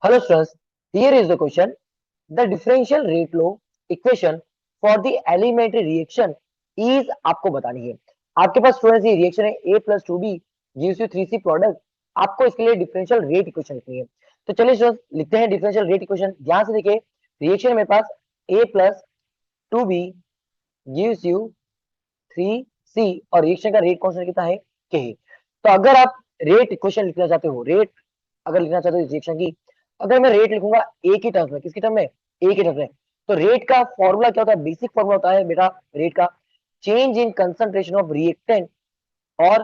Hello students, here is the question. The differential rate law equation for the elementary reaction is आपको बतानी है। आपके पास students ये reaction है a plus 2b gives you 3c product. आपको इसके लिए डिफरेंशियल रेट इक्वेशन लिखनी है। तो चलिए स्टूडेंट्स लिखते हैं डिफरेंशियल रेट इक्वेशन। ध्यान से देखिए, रिएक्शन है मेरे पास a plus 2b gives you 3c और रिएक्शन का रेट कांस्टेंट कितना है k। तो अगर आप रेट इक्वेशन लिखना चाहते हो, रेट अगर लिखना चाहते हो रिएक्शन की, अगर मैं रेट लिखूंगा ए की टर्म्स में, किसकी टर्म में, ए की टर्म्स में, तो रेट का फॉर्मूला क्या होता है, बेसिक फॉर्मूला होता है बेटा रेट का, change in concentration of reactant और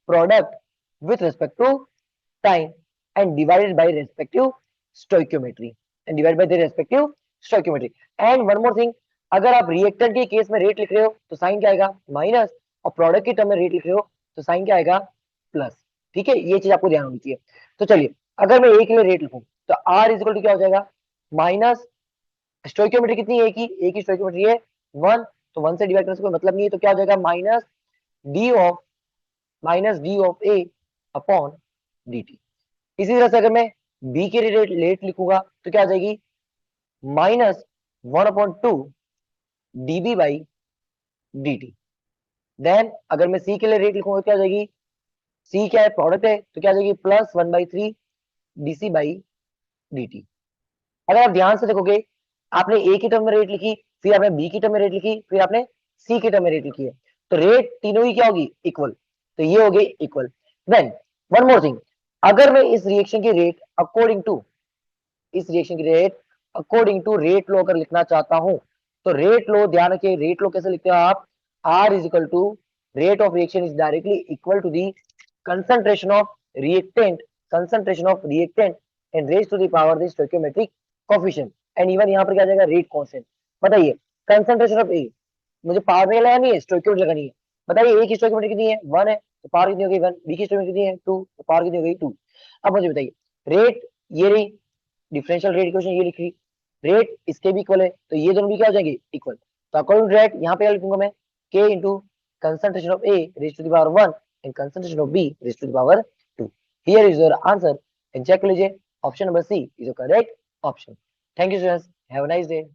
product with respect to time and divided by respective stoichiometry and one more thing, अगर आप रिएक्टेंट के केस में रेट लिख रहे हो तो साइन क्या आएगा माइनस, और प्रोडक्ट की टर्म में रेट लिख रहे हो तो साइन क्या आएगा प्लस। ठीक है, ये चीज आपको ध्यान होनी चाहिए। तो चलिए, अगर मैं ए के लिए रेट लिखूं तो आर इज इक्वल टू क्या हो जाएगा माइनस, स्टोइकियोमेट्री कितनी है ए की स्टोइकियोमेट्री है 1, तो 1 से डिवाइड करने से कोई मतलब नहीं है, तो क्या हो जाएगा minus D of A upon D T. इसी तरह से अगर मैं बी के लिए रेट लिखूंगा तो क्या आ जाएगी minus 1/2 db by dt। Then अगर मैं सी के लिए रेट लिखूंगा तो क्या आ जाएगी, सी क्या है प्रोडक्ट है, तो क्या आ जाएगी +1/3 dc बाई dt। अगर आप ध्यान से देखोगे, आपने ए की टर्म में रेट लिखी, फिर आपने बी की टर्म में रेट लिखी, फिर आपने सी की टर्म में रेट लिखी है, तो रेट तीनों ही क्या होगी इक्वल, तो ये हो गई equal. Then one more thing, अगर मैं इस रिएक्शन की रेट अकॉर्डिंग टू रेट लो अगर लिखना चाहता हूं, तो रेट लो ध्यान रखिए, रेट लो कैसे लिखते हो आप, R is equal to rate of reaction is directly equal to the concentration of reactant and raised to the power the stoichiometric coefficient and even यहाँ पर क्या जाएगा रेट कांस्टेंट। बताइए कंसंट्रेशन ऑफ ए, मुझे पावर में लगानी है स्टोइकियोमेट्री लगानी है, बताइए ए की स्टोइकियोमेट्री कितनी है 1 है, तो पावर कितनी हो गई 1, बी की स्टोइकियोमेट्री कितनी है 2, तो पावर कितनी हो गई 2। अब मुझे बताइए रेट ये रही, डिफरेंशियल रेट इक्वेशन ये लिख रही, रेट इसके भी इक्वल है, तो ये दोनों भी क्या हो जाएंगे इक्वल। तो अकॉर्डिंग टू रेट यहाँ पे क्या लिखूंगा मैं, K into concentration of A raise to the power 1 and concentration of B raised to the power 2. Here is your answer and check लीजिए, option number C is your correct option. Thank you students, have a nice day.